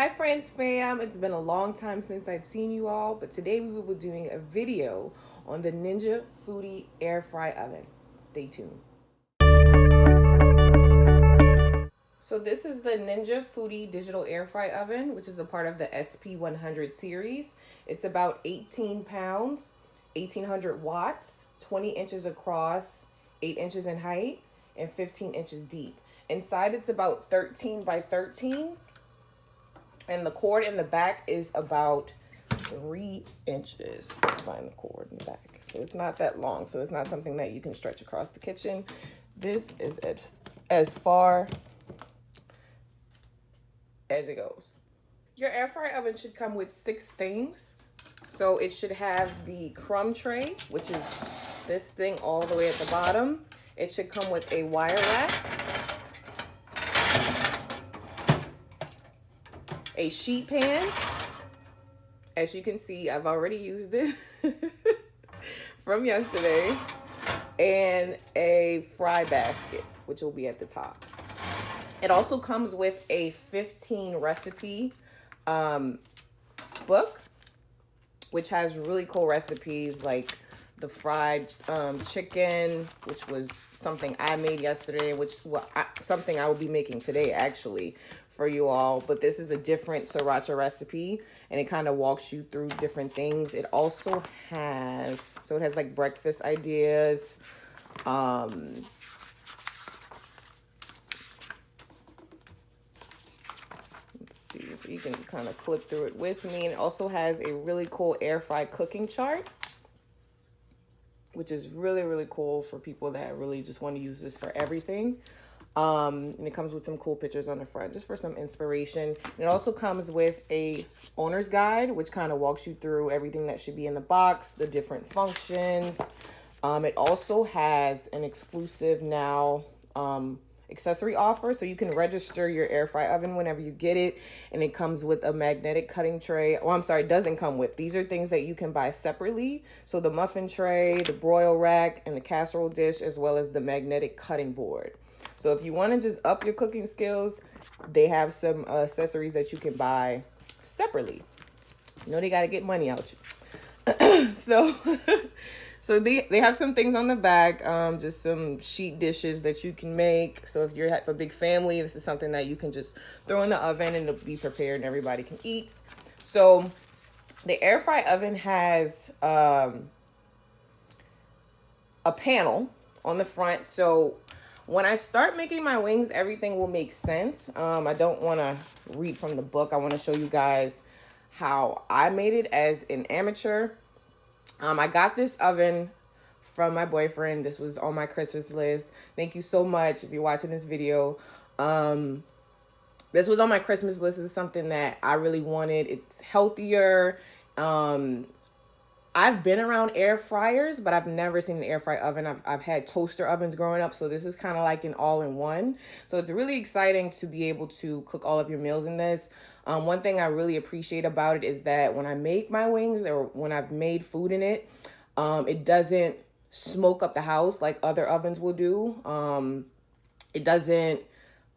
Hi Fraanse Fam, it's been a long time since I've seen you all, but today we will be doing a video on the Ninja Foodi air fry oven. Stay tuned. So this is the Ninja Foodi digital air fry oven, which is a part of the SP100 series. It's about 18 pounds, 1800 watts, 20 inches across, 8 inches in height, and 15 inches deep. Inside it's about 13 by 13. And the cord in the back is about 3 inches. Let's find the cord in the back. So it's not that long. So it's not something that you can stretch across the kitchen. This is as far as it goes. Your air fry oven should come with 6 things. So it should have the crumb tray, which is this thing all the way at the bottom. It should come with a wire rack, a sheet pan. As you can see, I've already used it from yesterday, and a fry basket, which will be at the top. It also comes with a 15 recipe book, which has really cool recipes like the fried chicken, which was something I made yesterday, something I will be making today actually for you all. But this is a different sriracha recipe, and it kind of walks you through different things. It also has, so it has like breakfast ideas. Let's see, so you can kind of flip through it with me. And it also has a really cool air fry cooking chart, which is really, really cool for people that really just want to use this for everything. And it comes with some cool pictures on the front just for some inspiration. And it also comes with a owner's guide, which kind of walks you through everything that should be in the box, the different functions. It also has an exclusive now accessory offer, so you can register your air fry oven whenever you get it, and it comes with a magnetic cutting tray. Oh, I'm sorry, it doesn't come with. These are things that you can buy separately. So the muffin tray, the broil rack, and the casserole dish, as well as the magnetic cutting board. So if you want to just up your cooking skills, they have some accessories that you can buy separately. You know, they got to get money out you. So they have some things on the back, just some sheet dishes that you can make. So if you're a big family, this is something that you can just throw in the oven and it'll be prepared and everybody can eat. So the air fry oven has a panel on the front. So when I start making my wings, everything will make sense. I don't want to read from the book. I want to show you guys how I made it as an amateur. I got this oven from my boyfriend. This was on my Christmas list. Thank you so much if you're watching this video. This was on my Christmas list. This is something that I really wanted. It's healthier. I've been around air fryers, but I've never seen an air fry oven. I've had toaster ovens growing up, so this is kind of like an all-in-one. So it's really exciting to be able to cook all of your meals in this. One thing I really appreciate about it is that when I make my wings, or when I've made food in it, it doesn't smoke up the house like other ovens will do. It doesn't,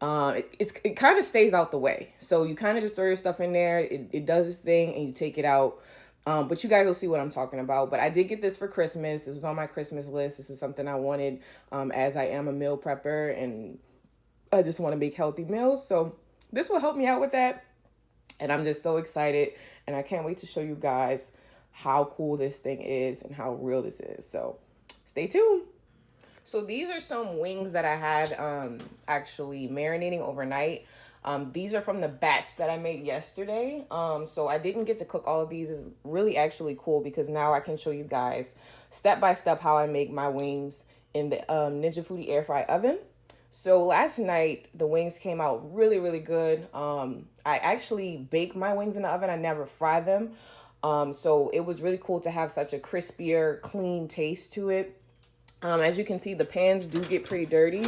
it kind of stays out the way. So you kind of just throw your stuff in there, it does its thing, and you take it out. But you guys will see what I'm talking about. But I did get this for Christmas. This was on my Christmas list. This is something I wanted, as I am a meal prepper and I just want to make healthy meals. So this will help me out with that. And I'm just so excited. And I can't wait to show you guys how cool this thing is and how real this is. So stay tuned. So these are some wings that I had actually marinating overnight. These are from the batch that I made yesterday. So I didn't get to cook all of these. It's really actually cool because now I can show you guys step by step how I make my wings in the Ninja Foodi air fry oven. So last night the wings came out really, really good. I actually bake my wings in the oven. I never fry them. So it was really cool to have such a crispier, clean taste to it. As you can see, the pans do get pretty dirty,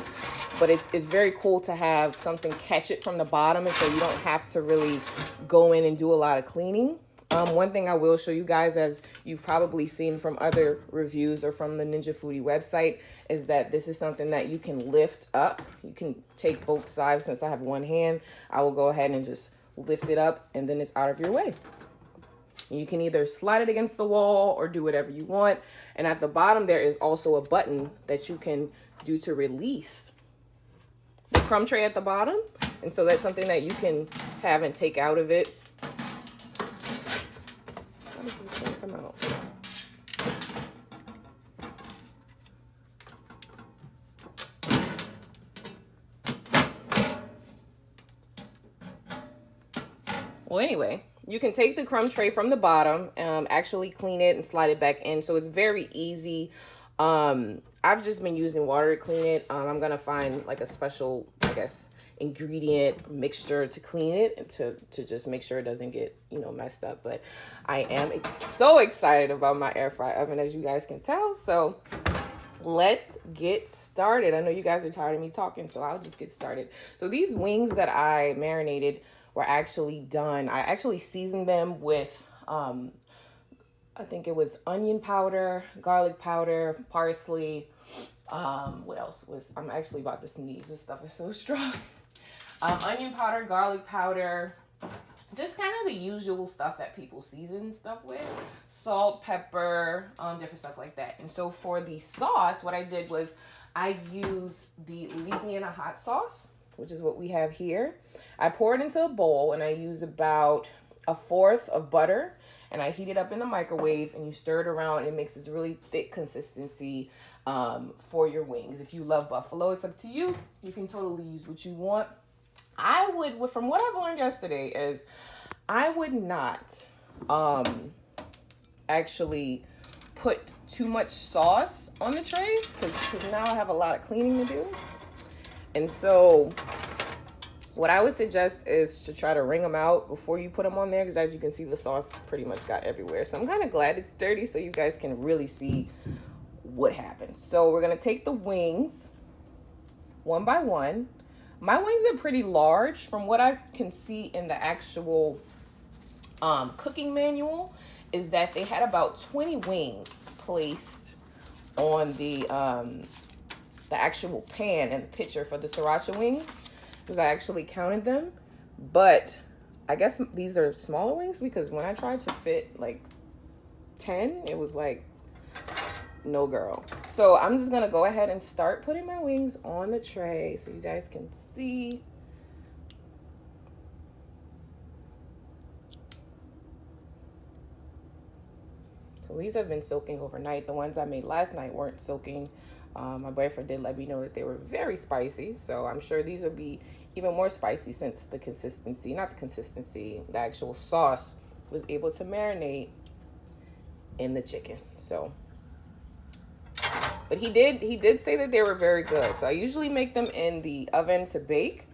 but it's very cool to have something catch it from the bottom, and so you don't have to really go in and do a lot of cleaning. One thing I will show you guys, as you've probably seen from other reviews or from the Ninja Foodi website, is that this is something that you can lift up. You can take both sides. Since I have one hand, I will go ahead and just lift it up, and then it's out of your way. You can either slide it against the wall or do whatever you want. And at the bottom, there is also a button that you can do to release the crumb tray at the bottom. And so that's something that you can have and take out of it. How does this thing come out? Well, anyway, you can take the crumb tray from the bottom, actually clean it and slide it back in. So it's very easy. I've just been using water to clean it. I'm going to find like a special, I guess, ingredient mixture to clean it and to just make sure it doesn't get, you know, messed up. But I am so excited about my air fry oven, as you guys can tell. So let's get started. I know you guys are tired of me talking, so I'll just get started. So these wings that I marinated were actually done. I actually seasoned them with, I think it was onion powder, garlic powder, parsley. What else was, I'm actually about to sneeze. This stuff is so strong. Onion powder, garlic powder, just kind of the usual stuff that people season stuff with. Salt, pepper, different stuff like that. And so for the sauce, what I did was I used the Louisiana hot sauce, which is what we have here. I pour it into a bowl and I use about 1/4 of butter, and I heat it up in the microwave, and you stir it around, and it makes this really thick consistency for your wings. If you love buffalo, it's up to you. You can totally use what you want. I would, from what I've learned yesterday, is I would not actually put too much sauce on the trays, because now I have a lot of cleaning to do. And so what I would suggest is to try to wring them out before you put them on there, because as you can see, the sauce pretty much got everywhere. So I'm kind of glad it's dirty so you guys can really see what happens. So we're going to take the wings one by one. My wings are pretty large from what I can see in the actual cooking manual, is that they had about 20 wings placed on the actual pan and the picture for the sriracha wings, because I actually counted them. But I guess these are smaller wings, because when I tried to fit like 10, it was like, no girl. So I'm just gonna go ahead and start putting my wings on the tray so you guys can see. So these have been soaking overnight. The ones I made last night weren't soaking. My boyfriend did let me know that they were very spicy, so I'm sure these will be even more spicy since the consistency, not the consistency, the actual sauce was able to marinate in the chicken. So, but he did say that they were very good. So I usually make them in the oven to bake,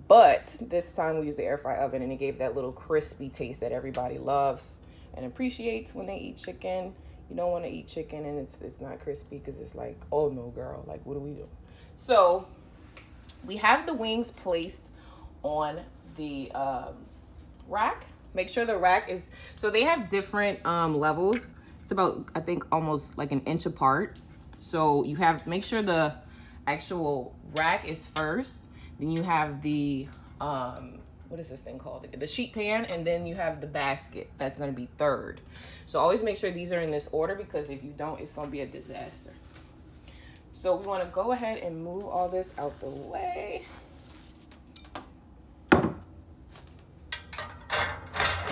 but this time we used the air fry oven, and it gave that little crispy taste that everybody loves and appreciates when they eat chicken. You don't want to eat chicken and it's not crispy, because it's like, oh no girl, like what do we do? So we have the wings placed on the rack. Make sure the rack is, so they have different levels. It's about, I think, almost like an inch apart. So you have, make sure the actual rack is first, then you have the what is this thing called? The sheet pan, and then you have the basket that's going to be third. So always make sure these are in this order, because if you don't, it's going to be a disaster. So we want to go ahead and move all this out the way. And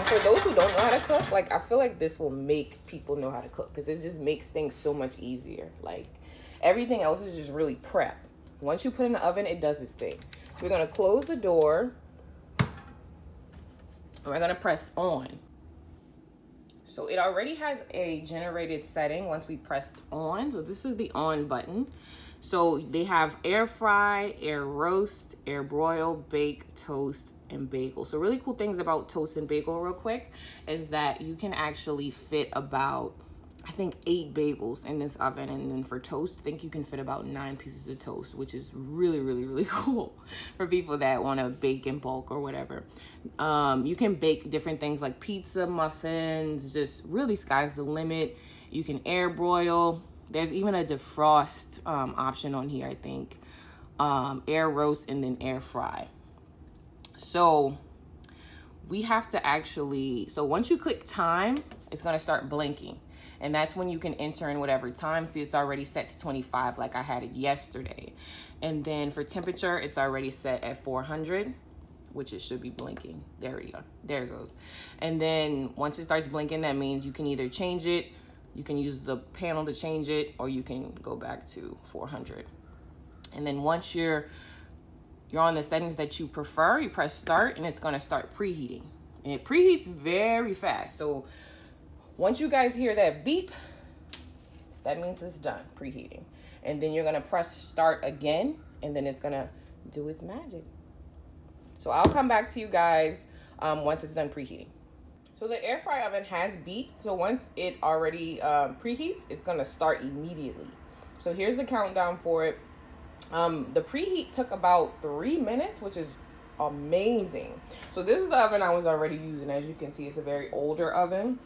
for those who don't know how to cook, like, I feel like this will make people know how to cook, because it just makes things so much easier. Like, everything else is just really prep. Once you put it in the oven, it does its thing. So we're going to close the door. And we're going to press on. So it already has a generated setting once we pressed on. So this is the on button. So they have air fry, air roast, air broil, bake, toast, and bagel. So really cool things about toast and bagel real quick is that you can actually fit about, I think, 8 bagels in this oven. And then for toast, I think you can fit about 9 pieces of toast, which is really, really, really cool for people that want to bake in bulk or whatever. You can bake different things like pizza, muffins, just really sky's the limit. You can air broil. There's even a defrost option on here, I think. Air roast and then air fry. So we have to actually, so once you click time, it's gonna start blinking. And that's when you can enter in whatever time. See, it's already set to 25 like I had it yesterday. And then for temperature, it's already set at 400, which it should be blinking. There we go. There it goes. And then once it starts blinking, that means you can either change it, you can use the panel to change it, or you can go back to 400. And then once you're on the settings that you prefer, you press start and it's gonna start preheating. And it preheats very fast. So once you guys hear that beep, that means it's done preheating. And then you're gonna press start again, and then it's gonna do its magic. So I'll come back to you guys once it's done preheating. So the air fry oven has beeped. So once it already preheats, it's gonna start immediately. So here's the countdown for it. The preheat took about 3 minutes, which is amazing. So this is the oven I was already using. As you can see, it's a very older oven.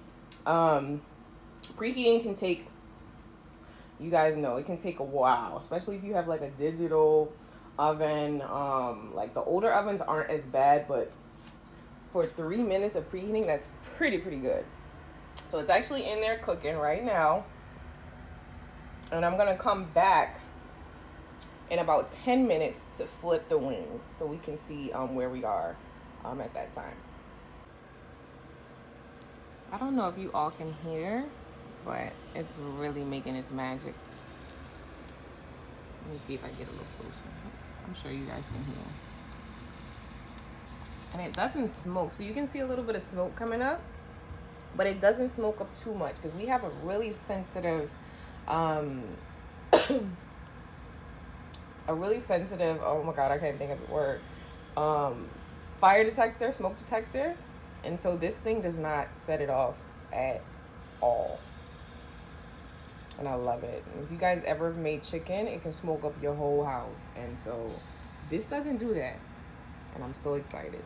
Preheating can take, you guys know, it can take a while, especially if you have like a digital oven. Like the older ovens aren't as bad, but for 3 minutes of preheating, that's pretty good. So it's actually in there cooking right now, and I'm gonna come back in about 10 minutes to flip the wings so we can see where we are at that time. I don't know if you all can hear, but it's really making its magic. Let me see if I get a little closer. I'm sure you guys can hear. And it doesn't smoke, so you can see a little bit of smoke coming up, but it doesn't smoke up too much because we have a really sensitive oh my god, I can't think of the word, fire detector, smoke detector. And so this thing does not set it off at all. And I love it. And if you guys ever made chicken, it can smoke up your whole house. And so this doesn't do that. And I'm so excited.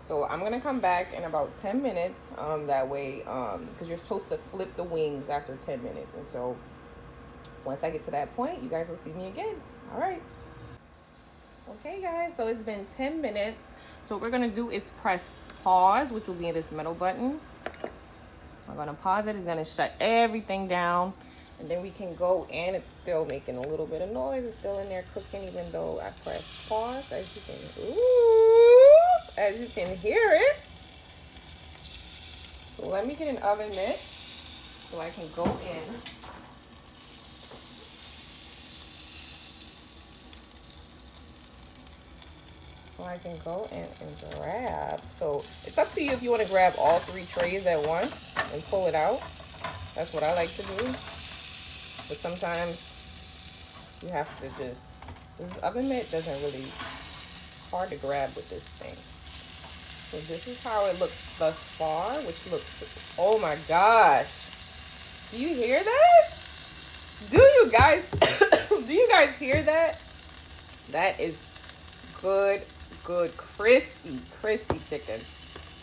So I'm gonna come back in about 10 minutes. That way, because you're supposed to flip the wings after 10 minutes. And so once I get to that point, you guys will see me again. All right. Okay, guys, so it's been 10 minutes. So what we're gonna do is press pause, which will be this middle button. We're gonna pause it. It's gonna shut everything down, and then we can go in. It's still making a little bit of noise. It's still in there cooking, even though I pressed pause. As you can hear it. So let me get an oven mitt so I can go in. So I can go in and grab. So it's up to you if you want to grab all 3 trays at once and pull it out. That's what I like to do. But sometimes you have to just, this oven mitt doesn't really, hard to grab with this thing. So this is how it looks thus far, which looks, oh my gosh. Do you hear that? Do you guys, do you guys hear that? That is good, crispy chicken.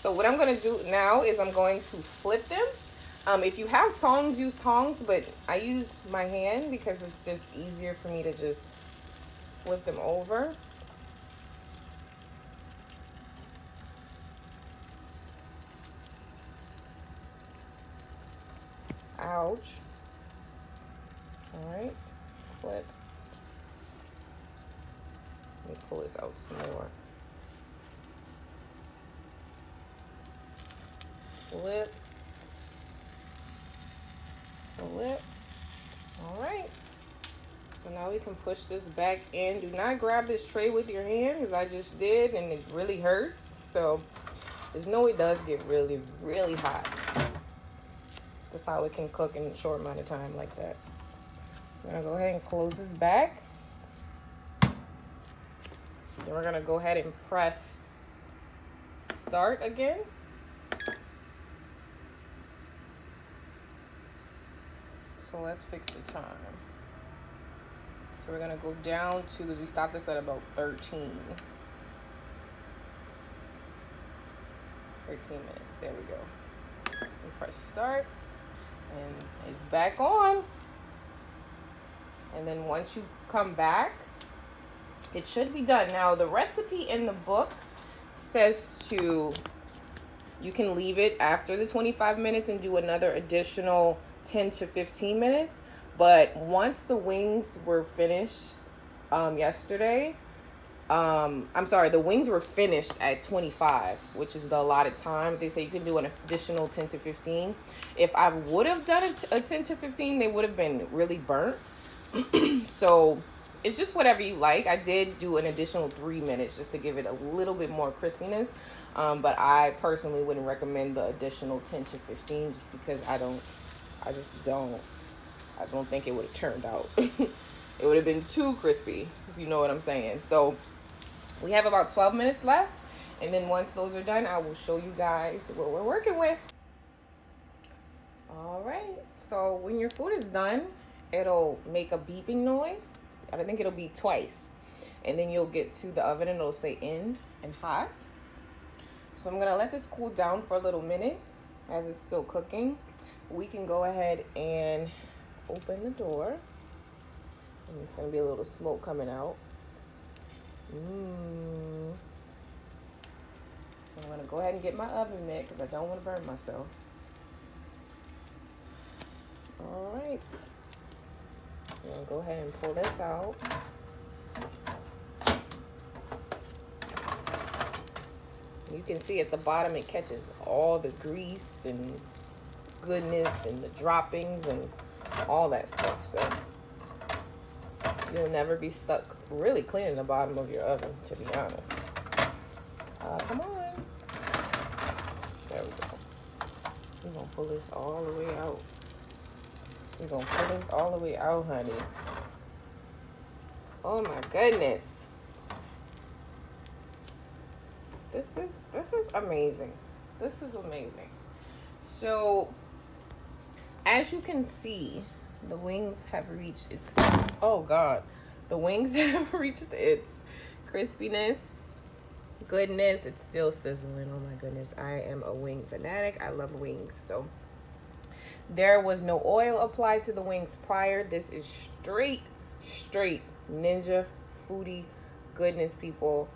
So what I'm going to do now is I'm going to flip them. If you have tongs, use tongs, but I use my hand because it's just easier for me to just flip them over. Ouch. All right, flip. Let me pull this out some more. Flip. Flip. All right. So now we can push this back in. Do not grab this tray with your hand, because I just did, and it really hurts. So just know it does get really, really hot. That's how it can cook in a short amount of time like that. I'm gonna go ahead and close this back. Then we're gonna go ahead and press start again. So let's fix the time. So we're gonna go down to, because we stopped this at about 13. 13 minutes, there we go. We press start, and it's back on. And then once you come back, it should be done. Now the recipe in the book says to You can leave it after the 25 minutes and do another additional 10 to 15 minutes. But once the wings were finished yesterday, I'm sorry, the wings were finished at 25, which is the allotted time. They say you can do an additional 10 to 15. If I would have done a 10 to 15, they would have been really burnt. So it's just whatever you like. I did do an additional 3 minutes just to give it a little bit more crispiness. But I personally wouldn't recommend the additional 10 to 15 just because I don't think it would have turned out. It would have been too crispy, if you know what I'm saying. So we have about 12 minutes left. And then once those are done, I will show you guys what we're working with. All right. So when your food is done, it'll make a beeping noise. I think it'll be twice. And then you'll get to the oven and it'll say end and hot. So I'm going to let this cool down for a little minute as it's still cooking. We can go ahead and open the door. And there's going to be a little smoke coming out. So I'm going to go ahead and get my oven mitt because I don't want to burn myself. All right. I'm going to go ahead and pull this out. You can see at the bottom it catches all the grease and goodness and the droppings and all that stuff. So you'll never be stuck really cleaning the bottom of your oven, to be honest. Come on. There we go. We're going to pull this all the way out. We're going to pull this all the way out, honey. Oh my goodness. This is amazing. This is amazing. So, as you can see, the wings have reached its, oh God, the wings have reached its crispiness, goodness. It's still sizzling. Oh my goodness. I am a wing fanatic. I love wings. So, there was no oil applied to the wings prior. This is straight Ninja Foodi goodness, people.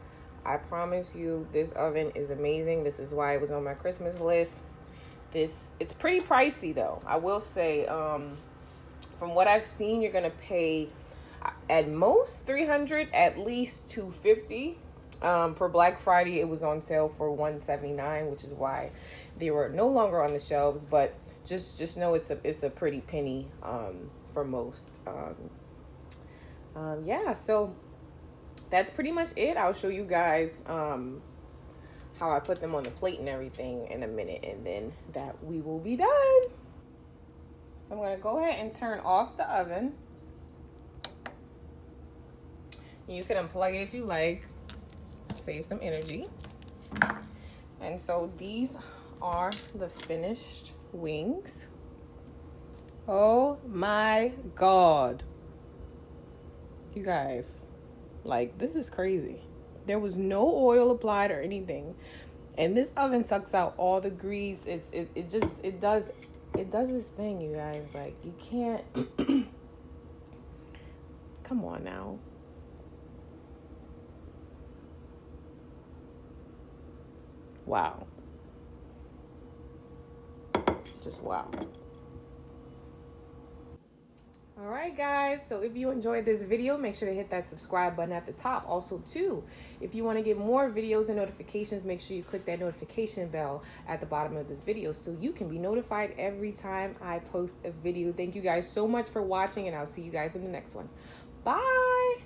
I promise you, this oven is amazing. This is why it was on my Christmas list. It's pretty pricey though. I will say, from what I've seen, you're gonna pay at most $300, at least $250. For Black Friday, it was on sale for $179, which is why they were no longer on the shelves. But just know it's a pretty penny for most. Yeah, so that's pretty much it. I'll show you guys how I put them on the plate and everything in a minute, and then that we will be done. So I'm going to go ahead and turn off the oven. You can unplug it if you like, save some energy. And so these are the finished wings. Oh my God. You guys, like, this is crazy. There was no oil applied or anything, and this oven sucks out all the grease. It does this thing, you guys. Like, you can't come on now. Wow. Just wow. All right, guys, so if you enjoyed this video, make sure to hit that subscribe button at the top. Also, too, if you want to get more videos and notifications, make sure you click that notification bell at the bottom of this video so you can be notified every time I post a video. Thank you guys so much for watching, and I'll see you guys in the next one. Bye.